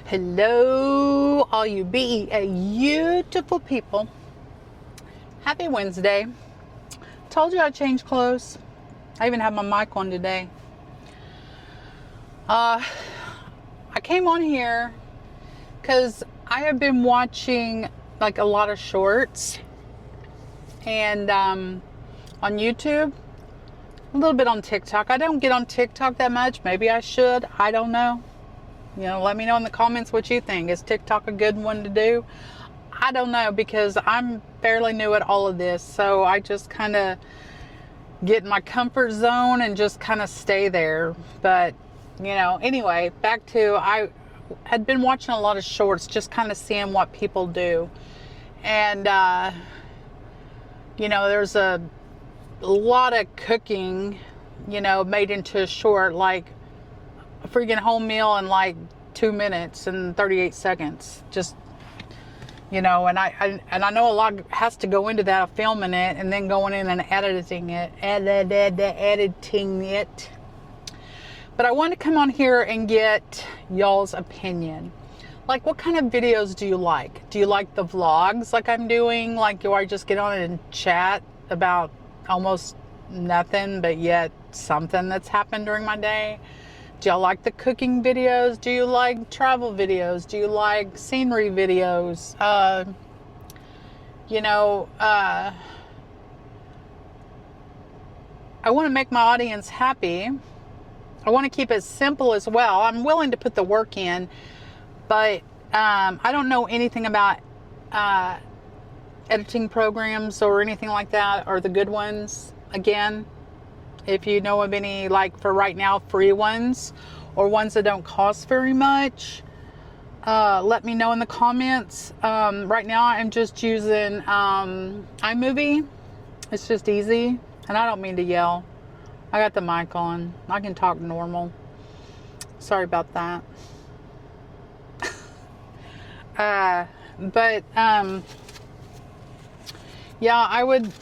Hello, all you beautiful people. Happy Wednesday. Told you I changed clothes. I even have my mic on today. I came on here because I have been watching like a lot of shorts and on YouTube, a little bit on TikTok. I don't get on TikTok that much. Maybe I should. I don't know. You know, let me know in the comments what you think. Is TikTok a good one to do? I don't know, because I'm fairly new at all of this. So I just kind of get in my comfort zone and just kind of stay there. But, you know, anyway, back to, I had been watching a lot of shorts, just kind of seeing what people do. And, you know, there's a lot of cooking, you know, made into a short, like a freaking whole meal in like 2 minutes and 38 seconds. Just, you know, and I know a lot has to go into that, filming it and then going in and editing it. But I wanted to come on here and get y'all's opinion. Like, what kind of videos do you like? Do you like the vlogs like I'm doing? Like, do I just get on and chat about almost nothing, but yet something that's happened during my day? Do y'all like the cooking videos? Do you like travel videos? Do you like scenery videos? You know, I want to make my audience happy. I want to keep it simple as well. I'm willing to put the work in, but I don't know anything about editing programs or anything like that, or the good ones. Again, if you know of any, like for right now, free ones or ones that don't cost very much, let me know in the comments. Right now I'm just using iMovie. It's just easy, and I don't mean to yell. I got the mic on. I can talk normal. Sorry about that. But yeah, I would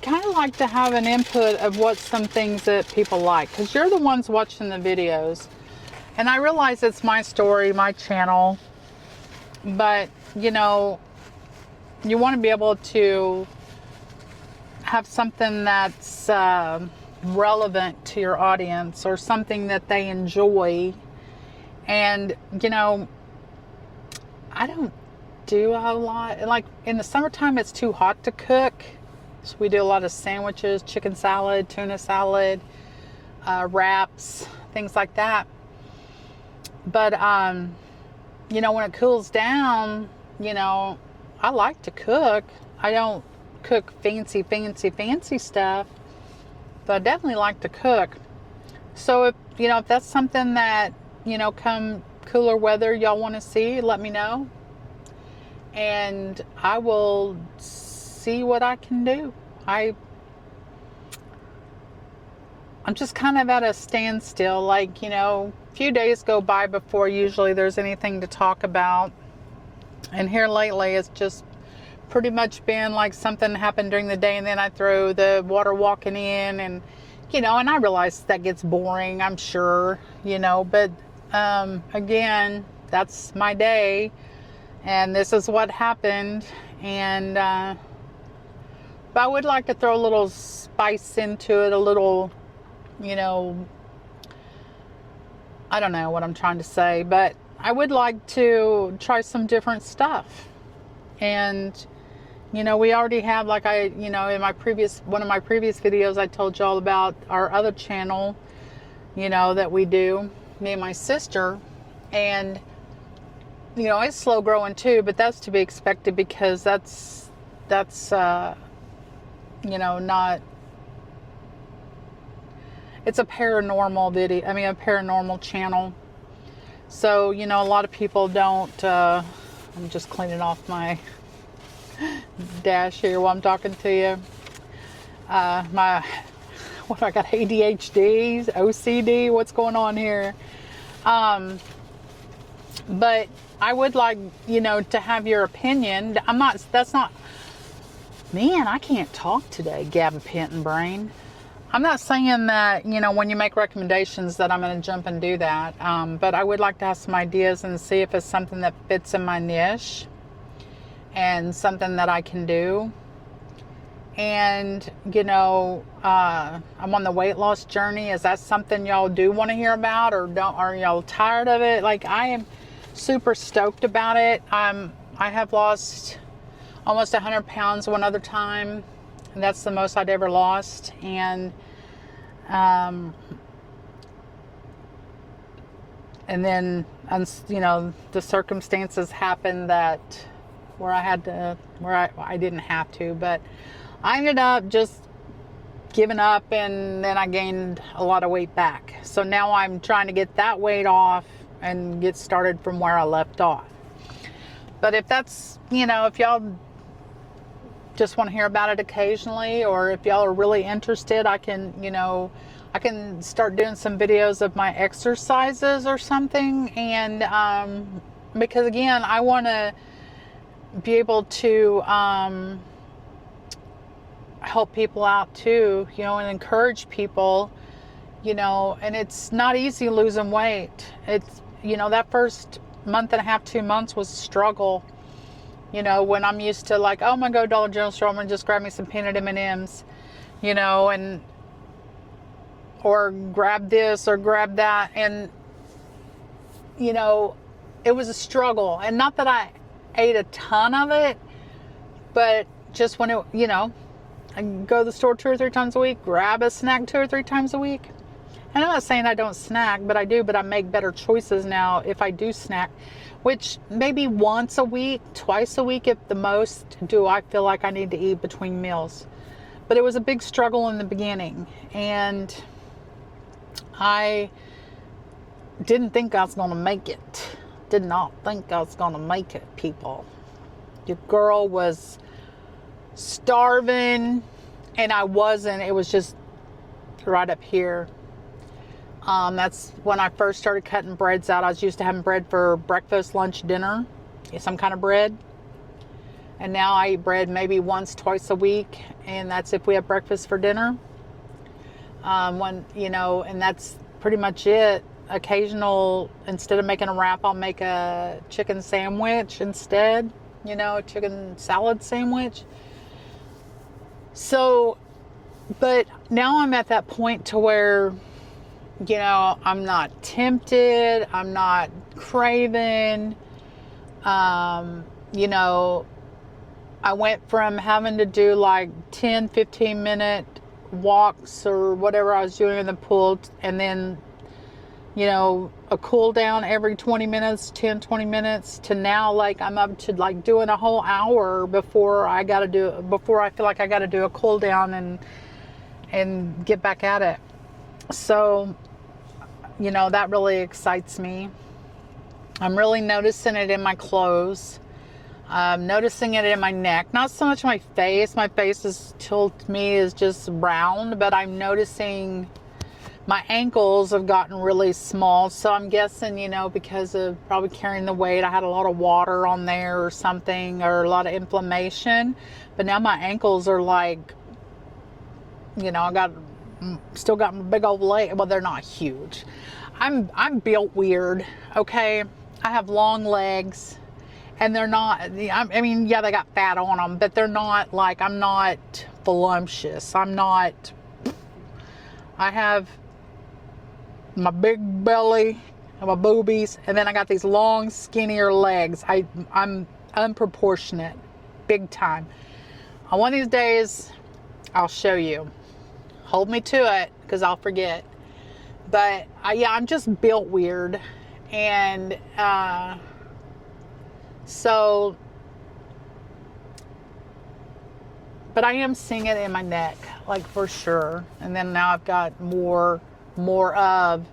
kind of like to have an input of what some things that people like, because you're the ones watching the videos. And I realize it's my story, my channel, but you know, you want to be able to have something that's relevant to your audience, or something that they enjoy. And you know, I don't do a lot. Like in the summertime, it's too hot to cook. So we do a lot of sandwiches, chicken salad, tuna salad, wraps, things like that. But, you know, when it cools down, you know, I like to cook. I don't cook fancy stuff, but I definitely like to cook. So if, you know, if that's something that, you know, come cooler weather y'all want to see, let me know. And I will see what I can do. I'm just kind of at a standstill. Like, you know, a few days go by before usually there's anything to talk about. And here lately it's just pretty much been like something happened during the day, and then I throw the water walking in, and you know, and I realize that gets boring, I'm sure, you know, but again, that's my day, and this is what happened. And but I would like to throw a little spice into it, a little, you know, I don't know what I'm trying to say, but I would like to try some different stuff. And, you know, we already have, like you know, in one of my previous videos, I told you all about our other channel, you know, that we do, me and my sister. And, you know, it's slow growing too, but that's to be expected, because that's you know, not, it's a paranormal video, I mean a paranormal channel. So, you know, a lot of people don't, I'm just cleaning off my dash here while I'm talking to you. What do I got, ADHD, OCD, what's going on here? But I would like, you know, to have your opinion. Man, I can't talk today, gabapentin brain. I'm not saying that, you know, when you make recommendations that I'm going to jump and do that. But I would like to have some ideas and see if it's something that fits in my niche and something that I can do. And, you know, I'm on the weight loss journey. Is that something y'all do want to hear about, or are y'all tired of it? Like, I am super stoked about it. I have lost almost 100 pounds one other time, and that's the most I'd ever lost. And then, you know, the circumstances happened that where I didn't have to, but I ended up just giving up, and then I gained a lot of weight back. So now I'm trying to get that weight off and get started from where I left off. But if that's, you know, if y'all just want to hear about it occasionally, or if y'all are really interested, I can, you know, I can start doing some videos of my exercises or something. And because again, I want to be able to help people out too, you know, and encourage people, you know. And it's not easy losing weight. It's, you know, that first month and a half, 2 months was a struggle. You know, when I'm used to like, oh, I'm gonna go to Dollar General store, I'm gonna just grab me some peanut M&Ms, you know, or grab this or grab that. And, you know, it was a struggle. And not that I ate a ton of it, but just when it, you know, I go to the store 2 or 3 times a week, grab a snack 2 or 3 times a week. And I'm not saying I don't snack, but I do, but I make better choices now if I do snack, which maybe once a week, twice a week at the most do I feel like I need to eat between meals. But it was a big struggle in the beginning, and I didn't think I was going to make it. Did not think I was going to make it, people. Your girl was starving, and I wasn't. It was just right up here. That's when I first started cutting breads out. I was used to having bread for breakfast, lunch, dinner, some kind of bread. And now I eat bread maybe once, twice a week, and that's if we have breakfast for dinner. When, you know, and that's pretty much it. Occasional, instead of making a wrap, I'll make a chicken sandwich instead, you know, a chicken salad sandwich. So, but now I'm at that point to where, you know, I'm not tempted, I'm not craving. You know, I went from having to do like 10, 15 minute walks or whatever I was doing in the pool, and then, you know, a cool down every 20 minutes, 10, 20 minutes, to now like I'm up to like doing a whole hour before I feel like I got to do a cool down and get back at it. So, you know, that really excites me. I'm really noticing it in my clothes. I'm noticing it in my neck. Not so much my face. My face is to me is just round, but I'm noticing my ankles have gotten really small. So I'm guessing, you know, because of probably carrying the weight, I had a lot of water on there or something, or a lot of inflammation. But now my ankles are like, you know, still got my big old leg. Well, they're not huge. I'm built weird, okay? I have long legs, and they're not, I mean, yeah, they got fat on them, but they're not like, I'm not voluptuous. I have my big belly and my boobies, and then I got these long, skinnier legs. I'm unproportionate, big time. On one of these days, I'll show you. Hold me to it, because I'll forget. But yeah, I'm just built weird. And so, but I am seeing it in my neck, like, for sure. And then now I've got more of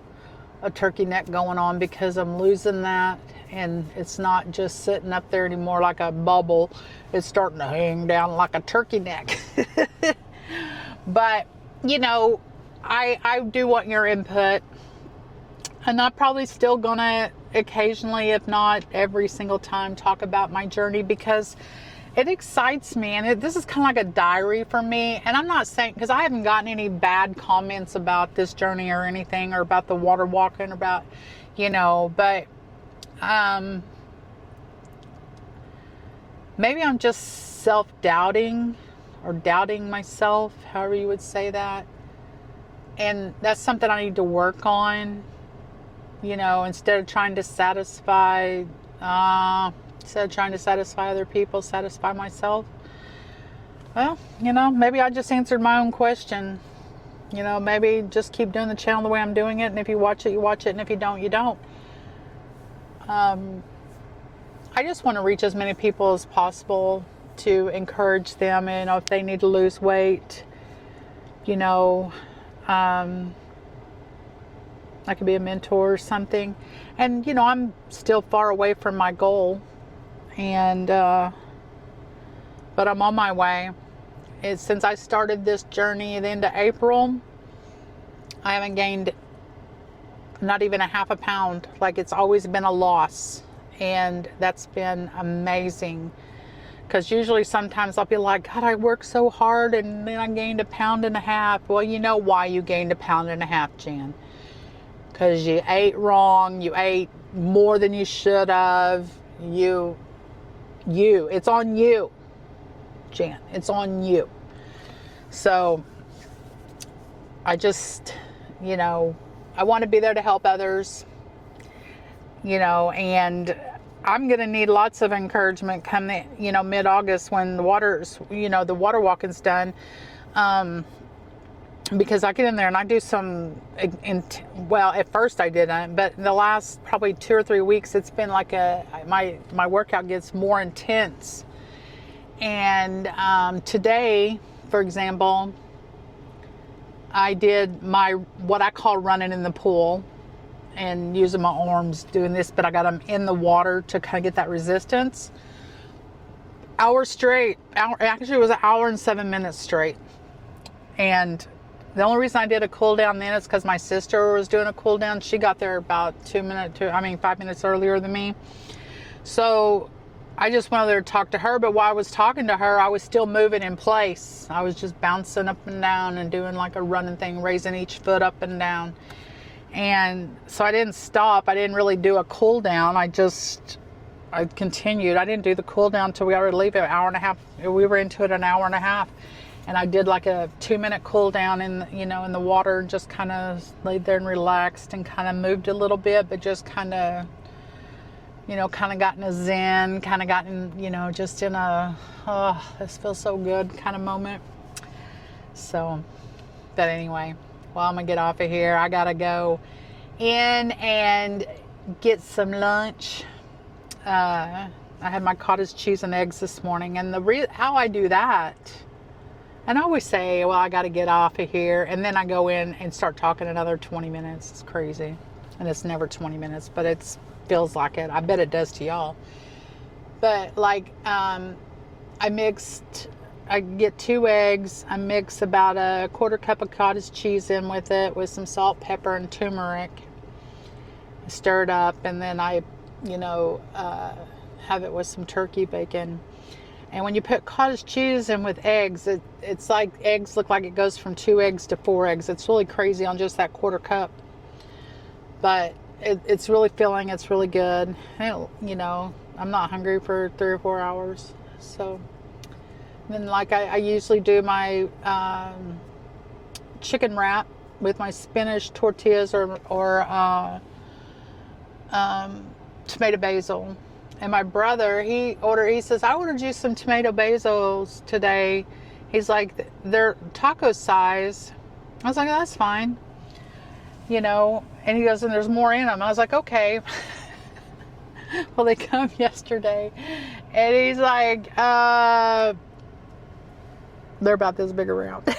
a turkey neck going on, because I'm losing that, and it's not just sitting up there anymore like a bubble. It's starting to hang down like a turkey neck. But, you know, I do want your input, and I'm probably still gonna occasionally, if not every single time, talk about my journey, because it excites me, and this is kind of like a diary for me. And I'm not saying, because I haven't gotten any bad comments about this journey or anything, or about the water walking, about, you know, but maybe I'm just self-doubting, or doubting myself, however you would say that. And that's something I need to work on, you know, instead of trying to satisfy other people, satisfy myself. Well, you know, maybe I just answered my own question. You know, maybe just keep doing the channel the way I'm doing it, and if you watch it, you watch it, and if you don't, you don't. I just want to reach as many people as possible, to encourage them, you know, if they need to lose weight, you know, I could be a mentor or something. And, you know, I'm still far away from my goal, and but I'm on my way. Since I started this journey at the end of April, I haven't gained not even a half a pound. Like, it's always been a loss, and that's been amazing. Because usually sometimes I'll be like, God, I worked so hard and then I gained a pound and a half. Well, you know why you gained a pound and a half, Jan. Because you ate wrong. You ate more than you should have. It's on you, Jan. It's on you. So I just, you know, I want to be there to help others, you know, and I'm going to need lots of encouragement come, you know, mid-August, when the water's, you know, the water walking's done. Because I get in there and I do some, well, at first I didn't, but the last probably 2 or 3 weeks, it's been like my workout gets more intense. And today, for example, I did what I call running in the pool, and using my arms doing this, but I got them in the water to kind of get that resistance. Hour straight. Actually, it was an hour and 7 minutes straight. And the only reason I did a cool down then is because my sister was doing a cool down. She got there about 5 minutes earlier than me. So I just went over there to talk to her, but while I was talking to her, I was still moving in place. I was just bouncing up and down and doing like a running thing, raising each foot up and down. And so I didn't stop. I didn't really do a cool down. I continued. I didn't do the cool down until we already leave, an hour and a half. We were into it an hour and a half. And I did like a 2-minute cool down in the water, just kind of laid there and relaxed and kind of moved a little bit, but just kind of, kind of got in a zen, kind of gotten, just in a, oh, this feels so good kind of moment. So, but anyway, well, I'm going to get off of here. I got to go in and get some lunch. I had my cottage cheese and eggs this morning, and how I do that, and I always say, well, I got to get off of here, and then I go in and start talking another 20 minutes. It's crazy, and it's never 20 minutes, but it feels like it. I bet it does to y'all. But like, I get 2 eggs. I mix about a 1/4 cup of cottage cheese in with it, with some salt, pepper, and turmeric. Stir it up, and then I, have it with some turkey bacon. And when you put cottage cheese in with eggs, it's like eggs look like it goes from 2 eggs to 4 eggs. It's really crazy on just that 1/4 cup. But it's really filling. It's really good. And, I'm not hungry for 3 or 4 hours. So then, like, I usually do my chicken wrap with my spinach tortillas or tomato basil. And my brother, he says, I ordered you some tomato basils today. He's like, they're taco size. I was like, oh, that's fine. And he goes, and there's more in them. I was like, okay. Well, they come yesterday. And he's like, they're about this big around.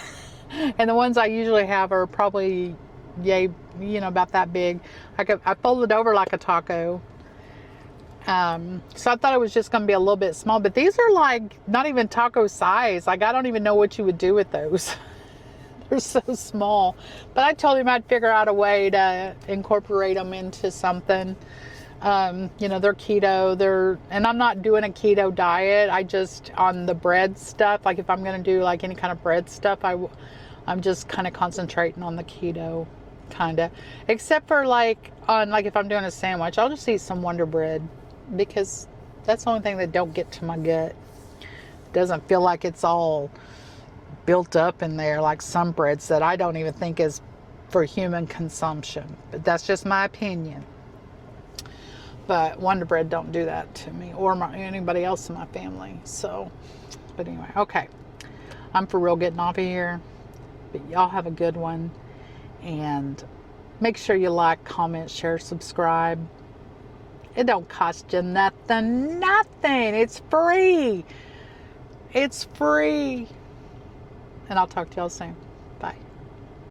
And the ones I usually have are probably, about that big. I fold it over like a taco. So I thought it was just going to be a little bit small, but these are like not even taco size. Like, I don't even know what you would do with those. They're so small, but I told him I'd figure out a way to incorporate them into something. You know, they're keto, and I'm not doing a keto diet. I just, on the bread stuff, like if I'm going to do like any kind of bread stuff, I'm just kind of concentrating on the keto kind of, except for like on, like if I'm doing a sandwich, I'll just eat some Wonder Bread because that's the only thing that don't get to my gut. Doesn't feel like it's all built up in there like some breads that I don't even think is for human consumption. But that's just my opinion. But Wonder Bread don't do that to me or anybody else in my family. So, but anyway, okay. I'm for real getting off of here. But y'all have a good one. And make sure you like, comment, share, subscribe. It don't cost you nothing. Nothing. It's free. It's free. And I'll talk to y'all soon.